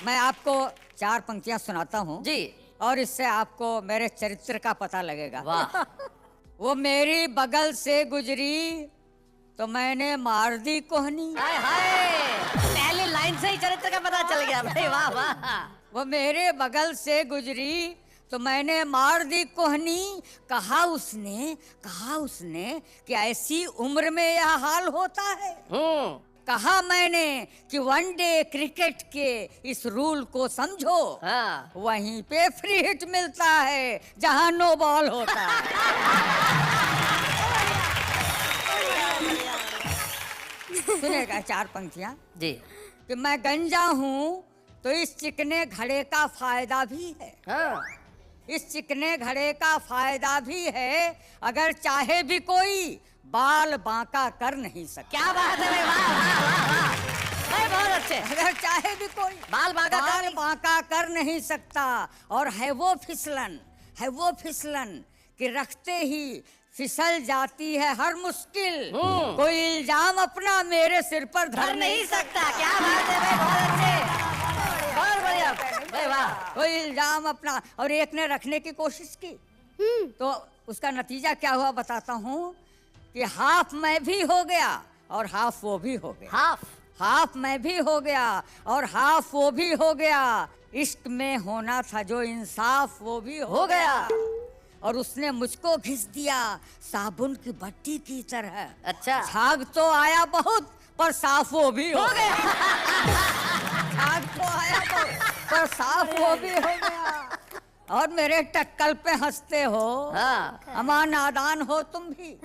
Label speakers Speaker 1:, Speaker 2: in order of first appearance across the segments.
Speaker 1: मैं आपको 4 पंक्तियां सुनाता हूँ
Speaker 2: जी।
Speaker 1: और इससे आपको मेरे चरित्र का पता लगेगा।
Speaker 2: वाह।
Speaker 1: वो मेरी बगल से गुजरी तो मैंने मार दी कोहनी।
Speaker 2: हाय हाय, पहली लाइन से ही चरित्र का पता चल गया भाई। वाह वाह।
Speaker 1: वो मेरे बगल से गुजरी तो मैंने मार दी कोहनी। कहा उसने कि ऐसी उम्र में यह हाल होता है। कहा मैंने कि वनडे क्रिकेट के इस रूल को समझो।
Speaker 2: हाँ।
Speaker 1: वहीं पे फ्री हिट मिलता है जहां नो बॉल होता है। सुनेगा 4 पंक्तियां
Speaker 2: जी।
Speaker 1: कि मैं गंजा हूँ तो इस चिकने घड़े का फायदा भी है।
Speaker 2: हाँ।
Speaker 1: इस चिकने घड़े का फायदा भी है। अगर चाहे भी कोई बाल बांका कर नहीं सकता।
Speaker 2: क्या बात है भाई। वाह वाह वाह वाह भाई, बहुत अच्छे।
Speaker 1: अगर चाहे भी कोई
Speaker 2: बाल
Speaker 1: बांका कर नहीं सकता। और है वो फिसलन कि रखते ही फिसल जाती है हर मुश्किल। कोई इल्जाम अपना मेरे सिर पर
Speaker 2: धर नहीं सकता। क्या बात है भाई, बहुत अच्छे, बहुत बढ़िया भाई। वाह।
Speaker 1: कोई इल्जाम अपना। और एक ने रखने की कोशिश की तो उसका नतीजा क्या हुआ बताता हूँ कि हाफ मैं भी हो गया और हाफ वो भी हो गया। हाफ मैं भी हो गया और हाफ वो भी हो गया। इश्क में होना था जो इंसाफ वो भी हो गया। और उसने मुझको घिस दिया साबुन की भट्टी की तरह।
Speaker 2: अच्छा।
Speaker 1: झाग तो आया बहुत पर साफ वो भी हो गया। झाग तो आया पर साफ वो भी हो गया। और मेरे टक्कल पे हंसते हो।
Speaker 2: हाँ।
Speaker 1: अमा नादान हो तुम भी।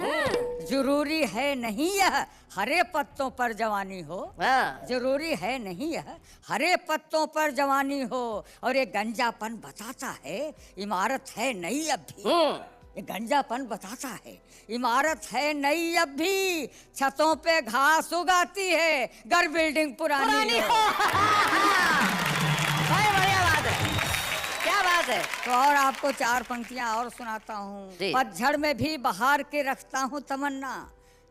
Speaker 1: जरूरी है नहीं यह हरे पत्तों पर जवानी हो।
Speaker 2: हाँ।
Speaker 1: जरूरी है नहीं यह हरे पत्तों पर जवानी हो। और ये गंजापन बताता है इमारत है नई अब भी। ये गंजापन बताता है इमारत है नई अब भी। छतों पे घास उगाती है घर बिल्डिंग पुरानी हो।
Speaker 2: भाई बढ़िया बात है, क्या बात है।
Speaker 1: तो और आपको 4 पंक्तियां और सुनाता हूँ। पतझड़ में भी बहार के रखता हूँ तमन्ना।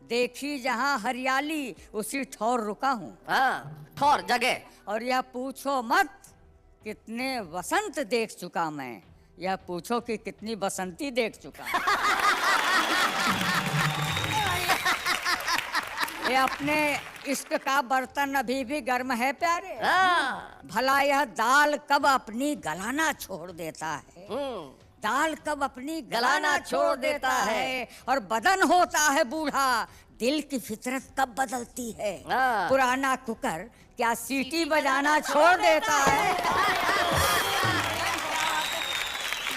Speaker 1: देखी जहाँ हरियाली उसी ठौर रुका हूँ।
Speaker 2: हाँ, ठौर जगह।
Speaker 1: और यह पूछो मत कितने वसंत देख चुका मैं। यह पूछो कि कितनी बसंती देख चुका। ये अपने इश्क का बर्तन अभी भी गर्म है प्यारे। भला यह दाल कब अपनी गलाना छोड़ देता है। दाल कब अपनी गलाना छोड़ देता है। और बदन होता है बूढ़ा दिल की फितरत कब बदलती है। पुराना कुकर क्या सीटी बजाना छोड़ देता है।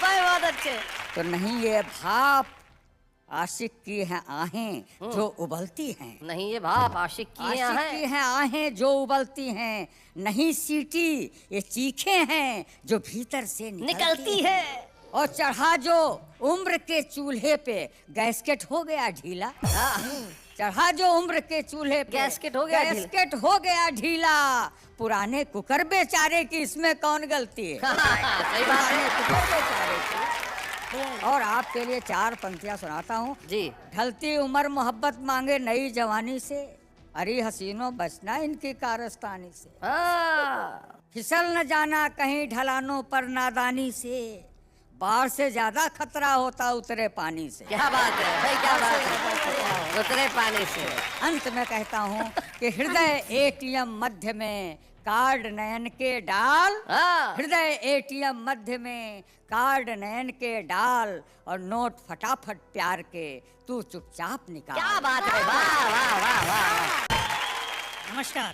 Speaker 2: बहुत अच्छे।
Speaker 1: तो नहीं ये भाप आशिक की है आहें जो उबलती हैं।
Speaker 2: नहीं ये भाप आशिक की
Speaker 1: है आहें जो उबलती हैं। नहीं सीटी ये चीखे हैं जो भीतर से निकलती है। और चढ़ा जो उम्र के चूल्हे पे गैस्केट हो गया ढीला। चढ़ा जो उम्र के चूल्हे पे
Speaker 2: गैस्केट
Speaker 1: हो गया ढीला। पुराने कुकर बेचारे की इसमें कौन गलती है।
Speaker 2: सही बात है।
Speaker 1: कुकर बेचारे की। और आपके लिए 4 पंक्तियां सुनाता हूँ
Speaker 2: जी।
Speaker 1: ढलती उम्र मोहब्बत मांगे नई जवानी से। अरे हसीनों बचना इनकी कारस्तानी से। फिसल न जाना कहीं ढलानों पर नादानी से। बाढ़ से ज्यादा खतरा होता उतरे पानी से।
Speaker 2: क्या बात है भाई, क्या बात है, उतरे पानी से।
Speaker 1: अंत में कहता हूँ कि हृदय एटीएम मध्य में कार्ड नयन के डाल। हृदय एटीएम मध्य में कार्ड नयन के डाल। और नोट फटाफट प्यार के तू चुपचाप निकाल।
Speaker 2: क्या बात है, वाह वाह वाह वाह।
Speaker 3: नमस्कार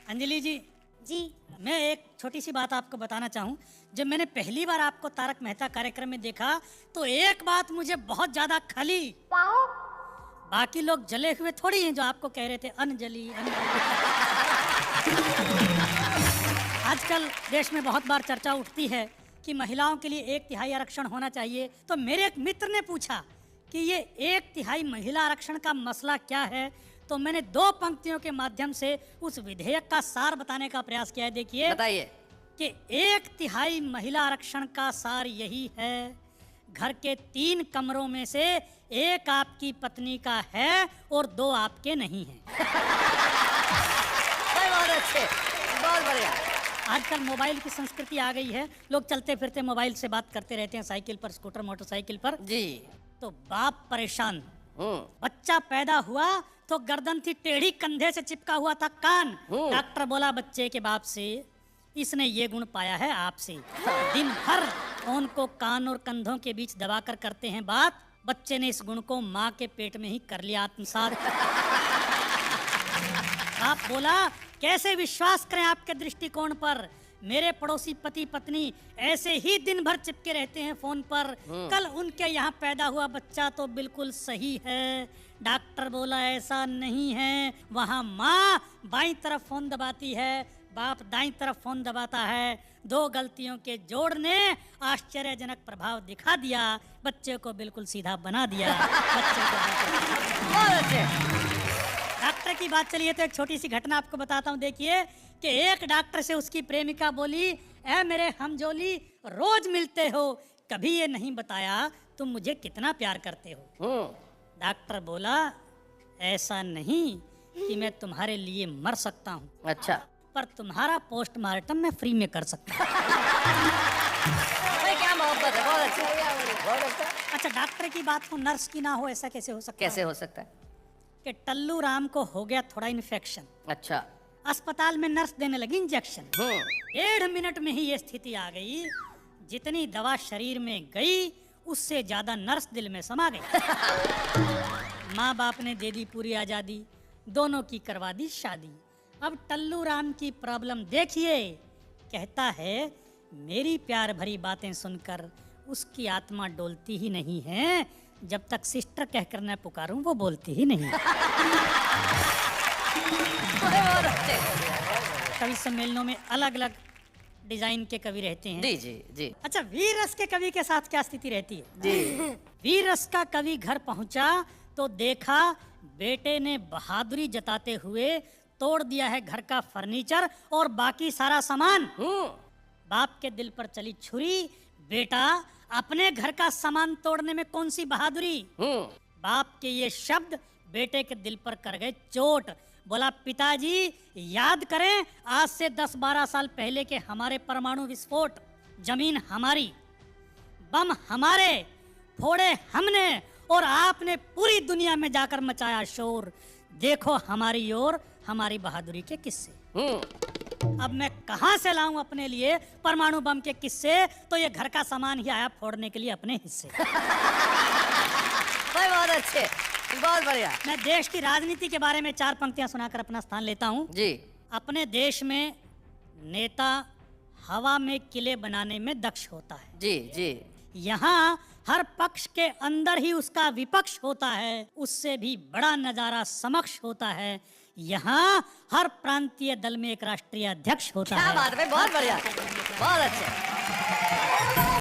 Speaker 3: अंजलि जी।
Speaker 4: जी।
Speaker 3: मैं एक छोटी सी बात आपको बताना चाहूँ। जब मैंने पहली बार आपको तारक मेहता कार्यक्रम में देखा तो एक बात मुझे बहुत ज्यादा खली। बाकी लोग जले हुए थोड़ी हैं जो आपको कह रहे थे अनजली आजकल देश में बहुत बार चर्चा उठती है कि महिलाओं के लिए 1/3 आरक्षण होना चाहिए। तो मेरे एक मित्र ने पूछा कि ये 1/3 महिला आरक्षण का मसला क्या है। तो मैंने 2 पंक्तियों के माध्यम से उस विधेयक का सार बताने का प्रयास किया है। देखिए,
Speaker 2: बताइए
Speaker 3: कि 1/3 महिला आरक्षण का सार यही है, घर के 3 कमरों में से 1 आपकी पत्नी का है और 2 आपके नहीं हैं।
Speaker 2: बहुत अच्छे, बहुत बढ़िया।
Speaker 3: आजकल मोबाइल की संस्कृति आ गई है, लोग चलते फिरते मोबाइल से बात करते रहते हैं, साइकिल पर, स्कूटर, मोटरसाइकिल पर।
Speaker 2: जी।
Speaker 3: तो बाप परेशान, बच्चा पैदा हुआ तो गर्दन थी टेढ़ी, कंधे से चिपका हुआ था कान। डॉक्टर बोला बच्चे के बाप से, इसने ये गुण पाया है आपसे। दिन भर फोन को कान और कंधों के बीच दबाकर करते हैं बात। बच्चे ने इस गुण को माँ के पेट में ही कर लिया आत्मसात। आप बोला कैसे विश्वास करें आपके दृष्टिकोण पर, मेरे पड़ोसी पति पत्नी ऐसे ही दिन भर चिपके रहते हैं फोन पर। कल उनके यहाँ पैदा हुआ बच्चा तो बिल्कुल सही है। डॉक्टर बोला ऐसा नहीं है, वहाँ माँ बाईं तरफ फोन दबाती है, बाप दाईं तरफ फोन दबाता है। दो गलतियों के जोड़ ने आश्चर्यजनक प्रभाव दिखा दिया, बच्चे को बिल्कुल सीधा बना दिया। बच्चे को
Speaker 2: बहुत अच्छे।
Speaker 3: डॉक्टर की बात चली है तो एक छोटी सी घटना आपको बताता हूँ। देखिए कि एक डॉक्टर से उसकी प्रेमिका बोली, ऐ मेरे हमजोली, रोज मिलते हो, कभी ये नहीं बताया तुम मुझे कितना प्यार करते हो। डॉक्टर बोला ऐसा नहीं कि मैं तुम्हारे लिए मर सकता हूँ,
Speaker 2: अच्छा,
Speaker 3: पर तुम्हारा पोस्टमार्टम मैं फ्री में कर सकता हूँ।
Speaker 2: भाई क्या मोहब्बत है, बहुत अच्छा, बहुत अच्छा।
Speaker 3: अच्छा, डॉक्टर की बात हो नर्स की ना हो, ऐसा कैसे हो सकता
Speaker 2: कैसे
Speaker 3: है?
Speaker 2: हो सकता है?
Speaker 3: कि टल्लू राम को हो गया थोड़ा इन्फेक्शन,
Speaker 2: अच्छा।
Speaker 3: अस्पताल में नर्स देने लगी इंजेक्शन। 1.5 मिनट में ही ये स्थिति आ गई, जितनी दवा शरीर में गई उससे ज्यादा नर्स दिल में समा गई। माँ बाप ने दे दी पूरी आजादी, दोनों की करवा दी शादी। अब टल्लू राम की प्रॉब्लम देखिए, कहता है मेरी प्यार भरी बातें सुनकर उसकी आत्मा डोलती ही नहीं है, जब तक सिस्टर कहकर न पुकारूं वो बोलती ही नहीं। कवि सम्मेलनों में अलग अलग डिजाइन के कवि रहते हैं।
Speaker 2: जी जी जी।
Speaker 3: अच्छा, वीर रस के कवि के साथ क्या स्थिति रहती है?
Speaker 2: जी।
Speaker 3: वीर रस का कवि घर पहुंचा तो देखा बेटे ने बहादुरी जताते हुए तोड़ दिया है घर का फर्नीचर और बाकी सारा सामान। बाप के दिल पर चली छुरी, बेटा अपने घर का सामान तोड़ने में कौन सी बहादुरी। बाप के ये शब्द बेटे के दिल पर कर गए चोट। बोला पिताजी याद करें आज से 10-12 साल पहले के हमारे परमाणु विस्फोट, जमीन हमारी, बम हमारे, फोड़े हमने और आपने पूरी दुनिया में जाकर मचाया शोर। देखो हमारी ओर हमारी बहादुरी के किस्से। अब मैं कहां से लाऊं अपने लिए परमाणु बम के किस्से, तो ये घर का सामान ही आया फोड़ने के लिए अपने हिस्से।
Speaker 2: भाई बहुत अच्छे, बहुत बढ़िया।
Speaker 3: मैं देश की राजनीति के बारे में 4 पंक्तियां सुनाकर अपना स्थान लेता हूं।
Speaker 2: जी।
Speaker 3: अपने देश में नेता हवा में किले बनाने में दक्ष होता है।
Speaker 2: जी जी।
Speaker 3: यहाँ हर पक्ष के अंदर ही उसका विपक्ष होता है, उससे भी बड़ा नजारा समक्ष होता है। यहाँ हर प्रांतीय दल में एक राष्ट्रीय अध्यक्ष होता है।
Speaker 2: क्या बात है, बहुत बढ़िया, बहुत अच्छे।